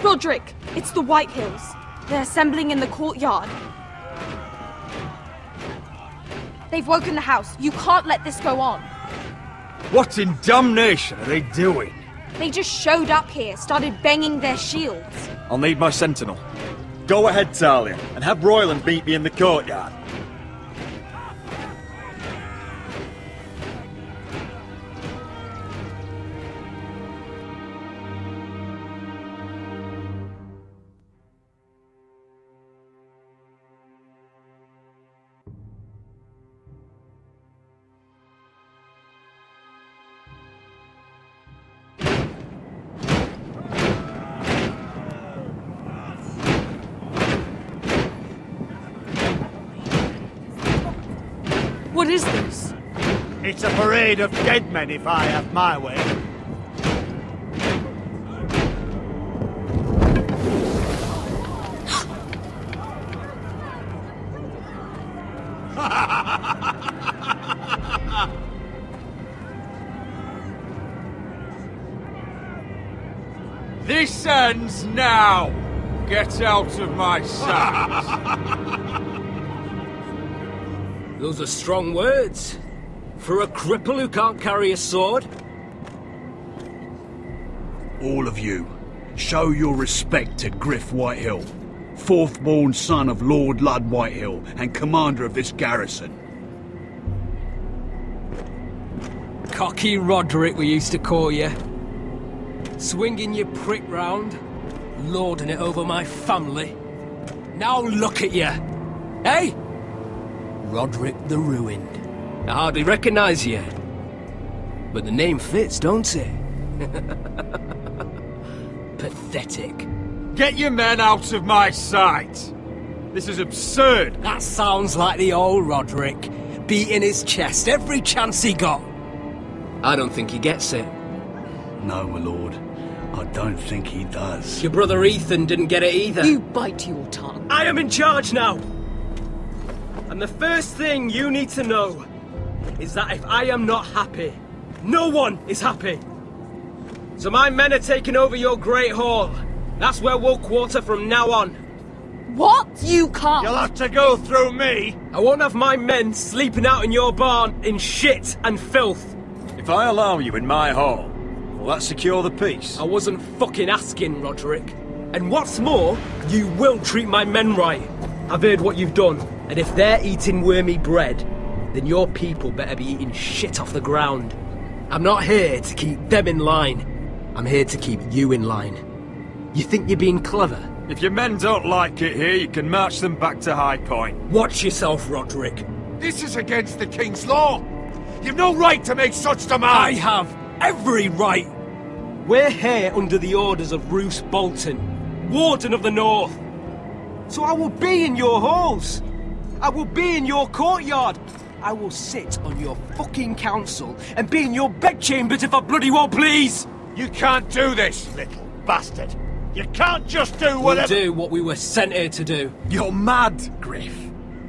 Roderick, it's the Whitehills. They're assembling in the courtyard. They've woken the house. You can't let this go on. What in damnation are they doing? They just showed up here, started banging their shields. I'll need my sentinel. Go ahead, Talia, and have Royland meet me in the courtyard. What is this? It's a parade of dead men if I have my way. This ends now! Get out of my sight! Those are strong words. For a cripple who can't carry a sword? All of you, show your respect to Griff Whitehill, fourth-born son of Lord Ludd Whitehill and commander of this garrison. Cocky Roderick, we used to call you. Swinging your prick round, lording it over my family. Now look at you! Hey? Roderick the Ruined. I hardly recognise you. But the name fits, don't it? Pathetic. Get your men out of my sight! This is absurd! That sounds like the old Roderick, beating his chest every chance he got. I don't think he gets it. No, my lord. I don't think he does. Your brother Ethan didn't get it either. You bite your tongue. I am in charge now! And the first thing you need to know is that if I am not happy, no one is happy. So my men are taking over your Great Hall. That's where we'll quarter from now on. What? You can't! You'll have to go through me! I won't have my men sleeping out in your barn in shit and filth. If I allow you in my hall, will that secure the peace? I wasn't fucking asking, Roderick. And what's more, you will treat my men right. I've heard what you've done, and if they're eating wormy bread, then your people better be eating shit off the ground. I'm not here to keep them in line. I'm here to keep you in line. You think you're being clever? If your men don't like it here, you can march them back to High Point. Watch yourself, Roderick. This is against the King's law! You've no right to make such demands! I have every right! We're here under the orders of Roose Bolton, Warden of the North. So I will be in your halls. I will be in your courtyard. I will sit on your fucking council and be in your bedchambers if I bloody well please. You can't do this, little bastard. You can't just do whatever— We'll do what we were sent here to do. You're mad, Griff.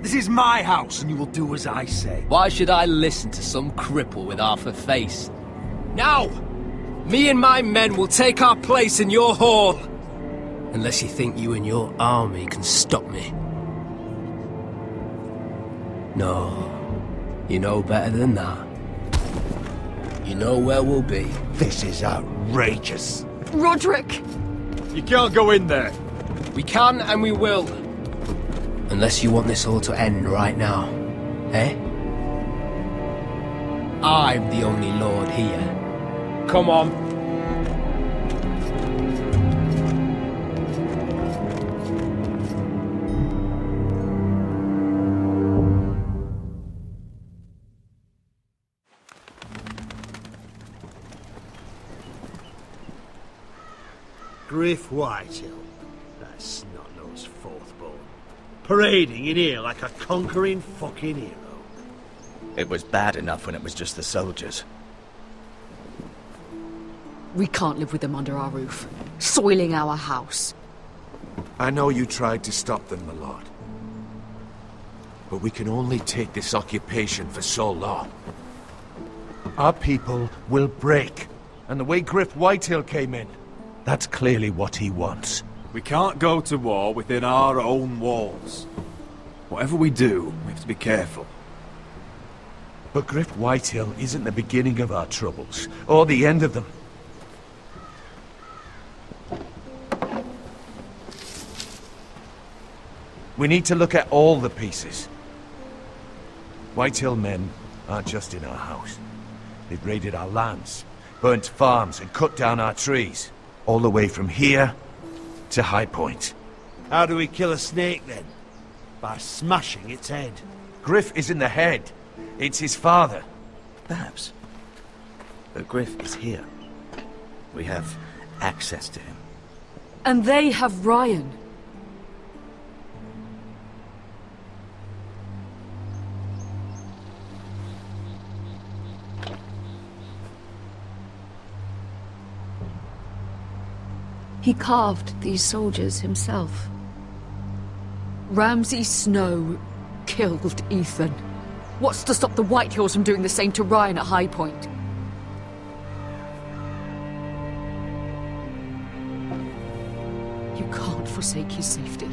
This is my house and you will do as I say. Why should I listen to some cripple with half a face? Now! Me and my men will take our place in your hall. Unless you think you and your army can stop me. No. You know better than that. You know where we'll be. This is outrageous. Roderick! You can't go in there. We can and we will. Unless you want this all to end right now. Eh? I'm the only lord here. Come on. Griff Whitehill. That snot-nosed fourth-born. Parading in here like a conquering fucking hero. It was bad enough when it was just the soldiers. We can't live with them under our roof, soiling our house. I know you tried to stop them, my lord. But we can only take this occupation for so long. Our people will break. And the way Griff Whitehill came in, That's clearly what he wants. We can't go to war within our own walls. Whatever we do, we have to be careful. But Griff Whitehill isn't the beginning of our troubles, or the end of them. We need to look at all the pieces. Whitehill men aren't just in our house. They've raided our lands, burnt farms and cut down our trees. All the way from here to High Point. How do we kill a snake then? By smashing its head. Griff isn't the head. It's his father. Perhaps. But Griff is here. We have access to him. And they have Ryan. He carved these soldiers himself. Ramsay Snow killed Ethan. What's to stop the Whitehills from doing the same to Ryan at High Point? You can't forsake his safety.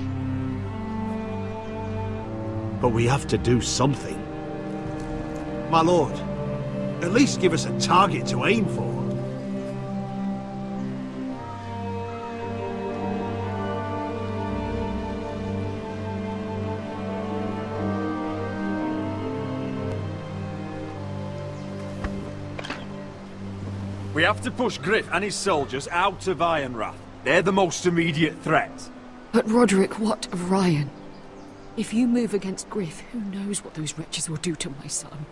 But we have to do something. My lord, at least give us a target to aim for. We have to push Griff and his soldiers out of Ironrath. They're the most immediate threat. But Roderick, what of Ryan? If you move against Griff, who knows what those wretches will do to my son?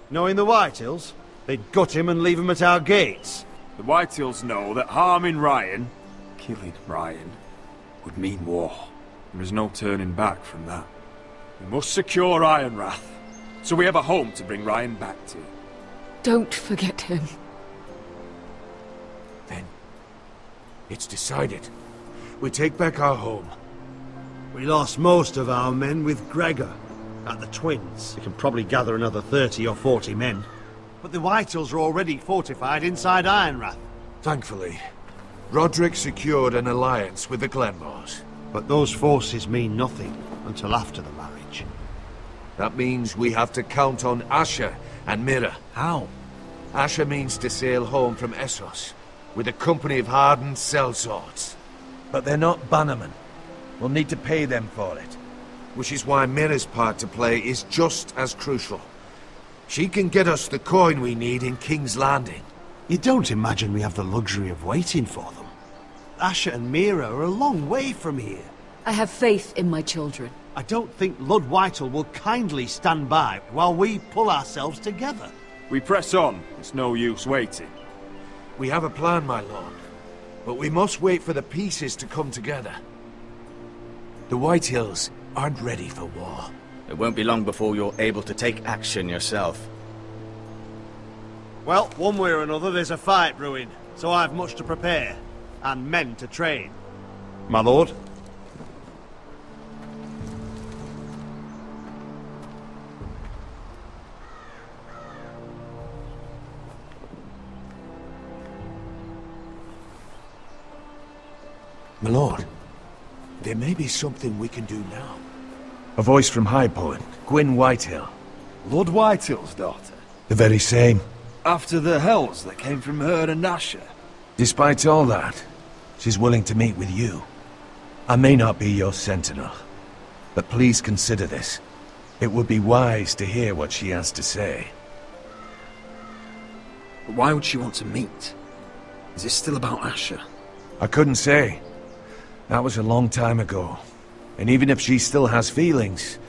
Knowing the Whitehills, they'd gut him and leave him at our gates. The Whitehills know that harming Ryan, killing Ryan, would mean war. There is no turning back from that. We must secure Ironrath, so we have a home to bring Ryan back to. Don't forget him. Then, it's decided. We take back our home. We lost most of our men with Gregor at the Twins. We can probably gather another 30 or 40 men. But the Whitehills are already fortified inside Ironrath. Thankfully, Roderick secured an alliance with the Glenmores. But those forces mean nothing until after the marriage. That means we have to count on Asher and Mira. How? Asher means to sail home from Essos with a company of hardened sellswords. But they're not bannermen. We'll need to pay them for it. Which is why Mira's part to play is just as crucial. She can get us the coin we need in King's Landing. You don't imagine we have the luxury of waiting for them? Asher and Mira are a long way from here. I have faith in my children. I don't think Lud Whitehill will kindly stand by while we pull ourselves together. We press on. It's no use waiting. We have a plan, my lord. But we must wait for the pieces to come together. The Whitehills aren't ready for war. It won't be long before you're able to take action yourself. Well, one way or another there's a fight brewing, so I've much to prepare, and men to train. My lord? My lord, there may be something we can do now. A voice from High Point, Gwyn Whitehill. Lord Whitehill's daughter. The very same. After the hells that came from her and Asher. Despite all that, she's willing to meet with you. I may not be your sentinel, but please consider this. It would be wise to hear what she has to say. But why would she want to meet? Is it still about Asher? I couldn't say. That was a long time ago. And even if she still has feelings,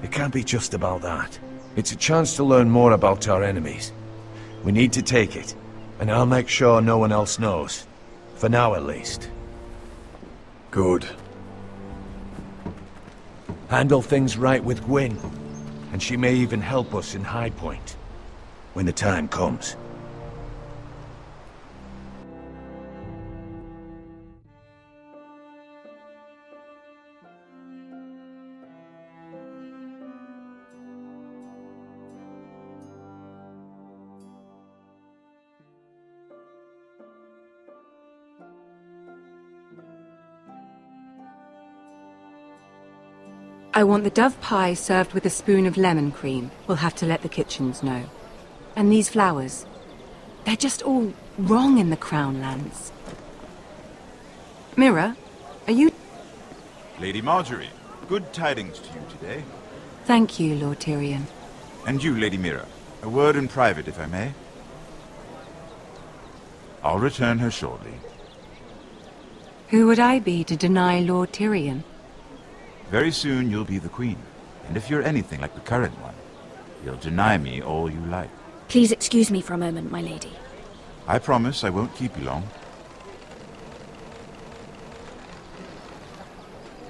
it can't be just about that. It's a chance to learn more about our enemies. We need to take it, and I'll make sure no one else knows. For now, at least. Good. Handle things right with Gwyn, and she may even help us in High Point, when the time comes. I want the dove pie served with a spoon of lemon cream. We'll have to let the kitchens know. And these flowers. They're just all wrong in the Crown lands. Mira, are you... Lady Marjorie, good tidings to you today. Thank you, Lord Tyrion. And you, Lady Mira. A word in private, if I may. I'll return her shortly. Who would I be to deny Lord Tyrion? Very soon you'll be the queen. And if you're anything like the current one, you'll deny me all you like. Please excuse me for a moment, my lady. I promise I won't keep you long.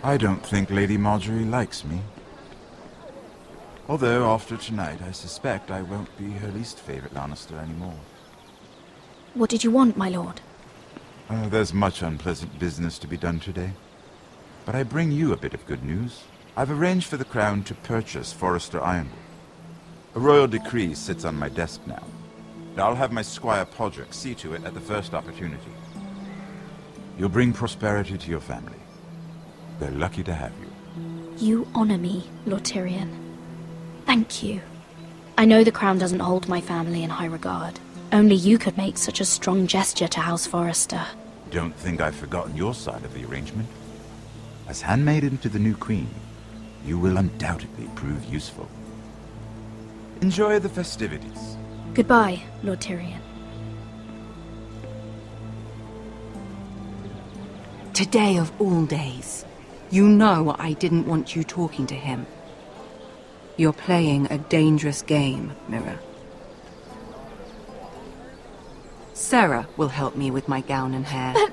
I don't think Lady Marjorie likes me. Although, after tonight, I suspect I won't be her least favorite Lannister anymore. What did you want, my lord? There's much unpleasant business to be done today. But I bring you a bit of good news. I've arranged for the Crown to purchase Forrester Ironwood. A royal decree sits on my desk now. And I'll have my squire Podrick see to it at the first opportunity. You'll bring prosperity to your family. They're lucky to have you. You honor me, Lord Tyrion. Thank you. I know the Crown doesn't hold my family in high regard. Only you could make such a strong gesture to House Forrester. Don't think I've forgotten your side of the arrangement. As handmaiden to the new queen, you will undoubtedly prove useful. Enjoy the festivities. Goodbye, Lord Tyrion. Today of all days. You know I didn't want you talking to him. You're playing a dangerous game, Mira. Sarah will help me with my gown and hair. But...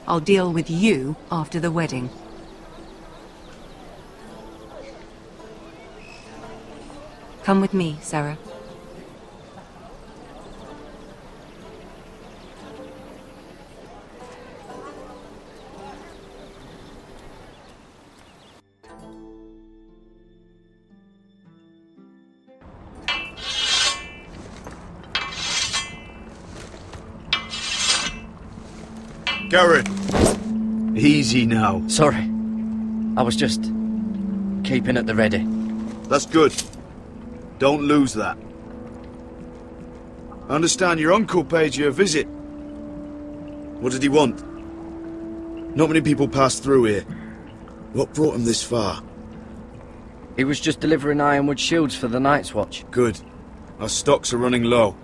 I'll deal with you after the wedding. Come with me, Sarah. Garrett! Easy now. Sorry. I was just keeping at the ready. That's good. Don't lose that. I understand your uncle paid you a visit. What did he want? Not many people pass through here. What brought him this far? He was just delivering Ironwood shields for the Night's Watch. Good. Our stocks are running low.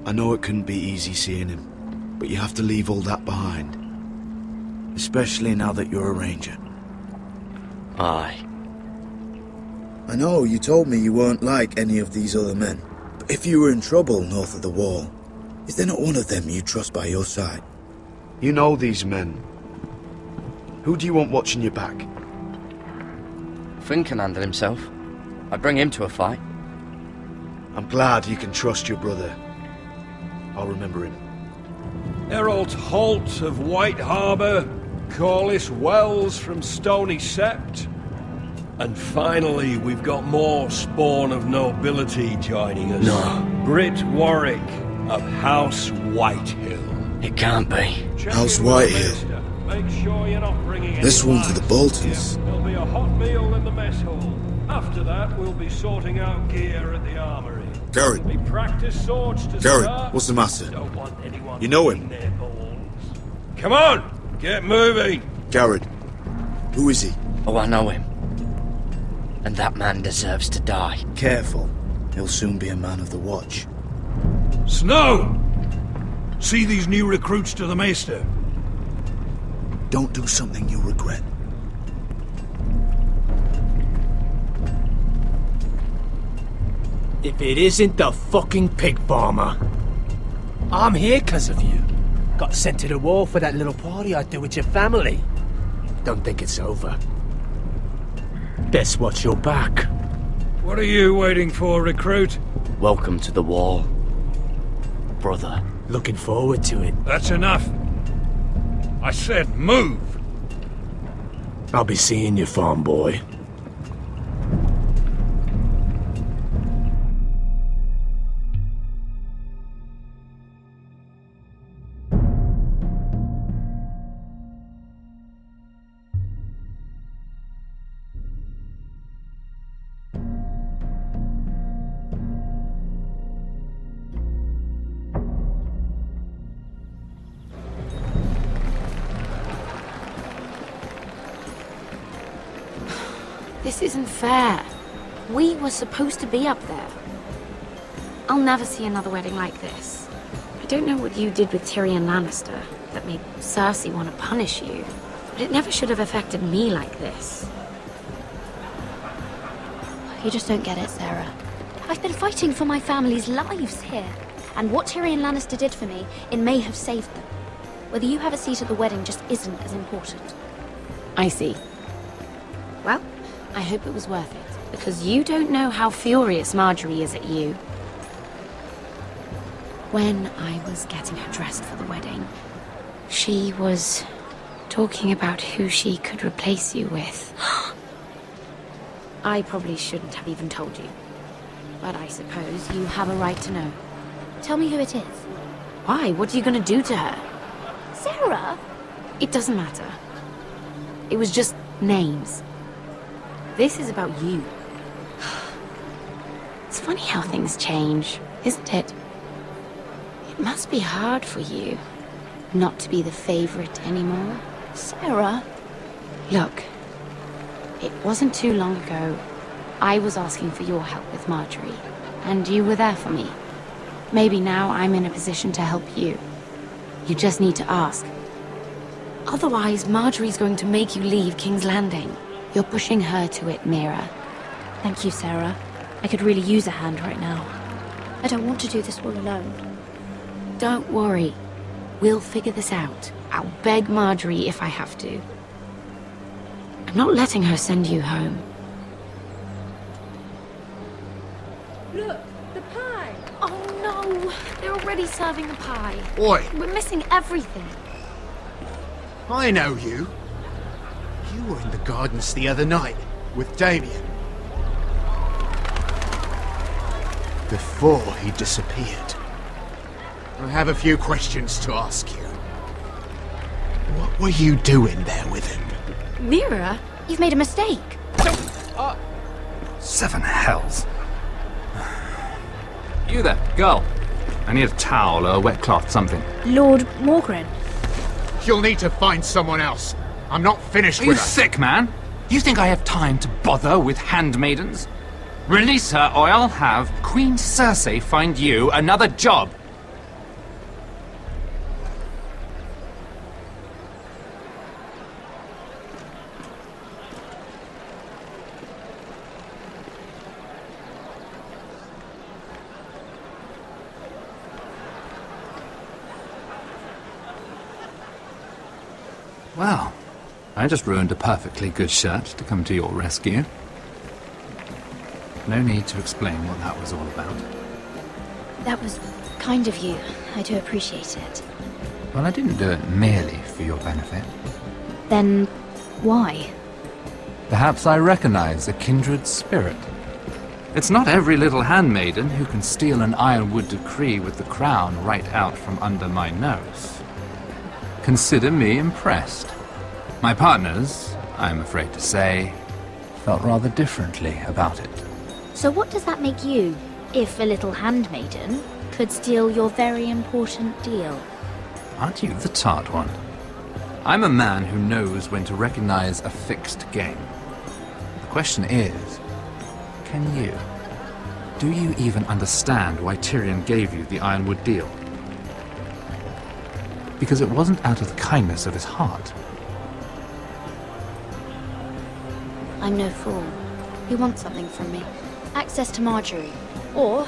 I know it couldn't be easy seeing him, but you have to leave all that behind. Especially now that you're a ranger. Aye. I know you told me you weren't like any of these other men, but if you were in trouble north of the Wall, is there not one of them you trust by your side? You know these men. Who do you want watching your back? Finn can handle himself. I'd bring him to a fight. I'm glad you can trust your brother. I'll remember him. Errol Holt of White Harbour, Corlys Wells from Stony Sept. And finally, we've got more spawn of nobility joining us. No. Britt Warwick of House Whitehill. It can't be. House Whitehill. Make sure you're not bringing This any one to the Boltons. There'll be a hot meal in the mess hall. After that, we'll be sorting out gear at the armory. Garrett. We practice swords to Garrett, start. what's the matter? Don't want anyone You know him? eating their bones. Come on, get moving. Garrett. Who is he? Oh, I know him. And that man deserves to die. Careful. He'll soon be a man of the watch. Snow! See these new recruits to the Maester? Don't do something you'll regret. If it isn't the fucking pig farmer. I'm here because of you. Got sent to the wall for that little party I do with your family. Don't think it's over. Best watch your back. What are you waiting for, recruit? Welcome to the Wall, brother. Looking forward to it. That's enough. I said move! I'll be seeing you, farm boy. This isn't fair. We were supposed to be up there. I'll never see another wedding like this. I don't know what you did with Tyrion Lannister that made Cersei want to punish you, but it never should have affected me like this. You just don't get it, Sarah. I've been fighting for my family's lives here, and what Tyrion Lannister did for me, it may have saved them. Whether you have a seat at the wedding just isn't as important. I see. Well, I hope it was worth it, because you don't know how furious Marjorie is at you. When I was getting her dressed for the wedding, she was talking about who she could replace you with. I probably shouldn't have even told you, but I suppose you have a right to know. Tell me who it is. Why? What are you going to do to her? Sarah? It doesn't matter. It was just names. This is about you. It's funny how things change, isn't it? It must be hard for you not to be the favorite anymore. Sarah? Look, it wasn't too long ago I was asking for your help with Marjorie, and you were there for me. Maybe now I'm in a position to help you. You just need to ask. Otherwise, Marjorie's going to make you leave King's Landing. You're pushing her to it, Mira. Thank you, Sarah. I could really use a hand right now. I don't want to do this all alone. Don't worry. We'll figure this out. I'll beg Marjorie if I have to. I'm not letting her send you home. Look, the pie! Oh no! They're already serving the pie. Oi! We're missing everything. I know you. You were in the gardens the other night with Damien. Before he disappeared. I have a few questions to ask you. What were you doing there with him? Mira? You've made a mistake. Seven hells. You there, girl. I need a towel or a wet cloth, something. Lord Morgren. You'll need to find someone else. I'm not finished Are with you her. sick, man? You think I have time to bother with handmaidens? Release her, or I'll have Queen Cersei find you another job. Well, I just ruined a perfectly good shirt to come to your rescue. No need to explain what that was all about. That was kind of you. I do appreciate it. Well, I didn't do it merely for your benefit. Then, why? Perhaps I recognize a kindred spirit. It's not every little handmaiden who can steal an Ironwood decree with the crown right out from under my nose. Consider me impressed. My partners, I'm afraid to say, felt rather differently about it. So what does that make you, if a little handmaiden could steal your very important deal? Aren't you the tart one? I'm a man who knows when to recognize a fixed game. The question is, can you? Do you even understand why Tyrion gave you the Ironwood deal? Because it wasn't out of the kindness of his heart. I'm no fool. He wants something from me. Access to Marjorie. Or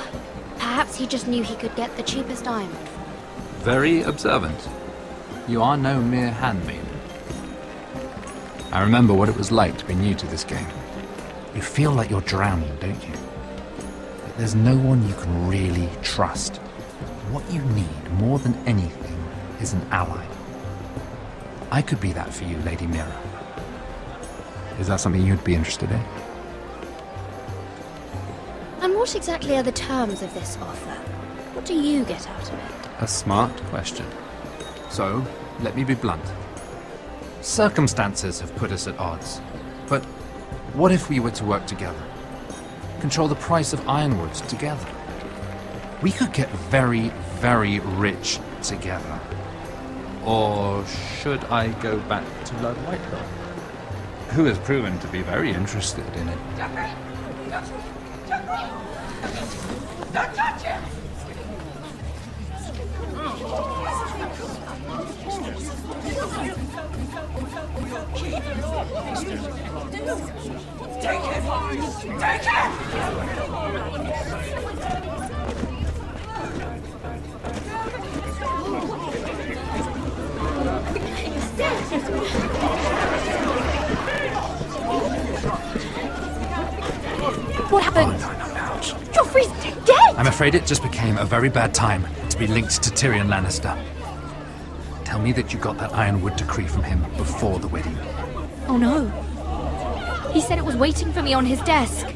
perhaps he just knew he could get the cheapest Ironwood for me. Very observant. You are no mere handmaiden. I remember what it was like to be new to this game. You feel like you're drowning, don't you? That there's no one you can really trust. What you need more than anything is an ally. I could be that for you, Lady Mira. Is that something you'd be interested in? And what exactly are the terms of this offer? What do you get out of it? A smart question. So, let me be blunt. Circumstances have put us at odds. But what if we were to work together? Control the price of Ironwood together? We could get very, very rich together. Or should I go back to Lord Whitehill? who has proven to be very interested in it. Don't touch him! Take him! Take him! What happened? Joffrey's dead! I'm afraid it just became a very bad time to be linked to Tyrion Lannister. Tell me that you got that Ironwood decree from him before the wedding. Oh no. He said it was waiting for me on his desk.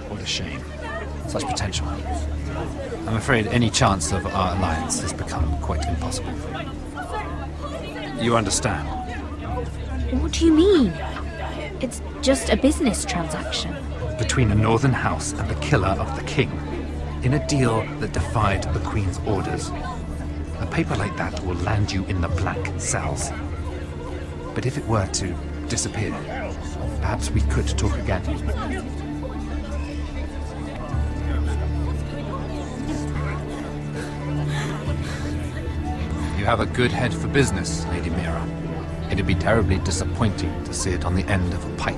What a shame. Such potential. I'm afraid any chance of our alliance has become quite impossible. You understand? What do you mean? It's just a business transaction. Between a northern house and the killer of the king, in a deal that defied the Queen's orders. A paper like that will land you in the black cells. But if it were to disappear, perhaps we could talk again. You have a good head for business, Lady Mira. It'd be terribly disappointing to see it on the end of a pike.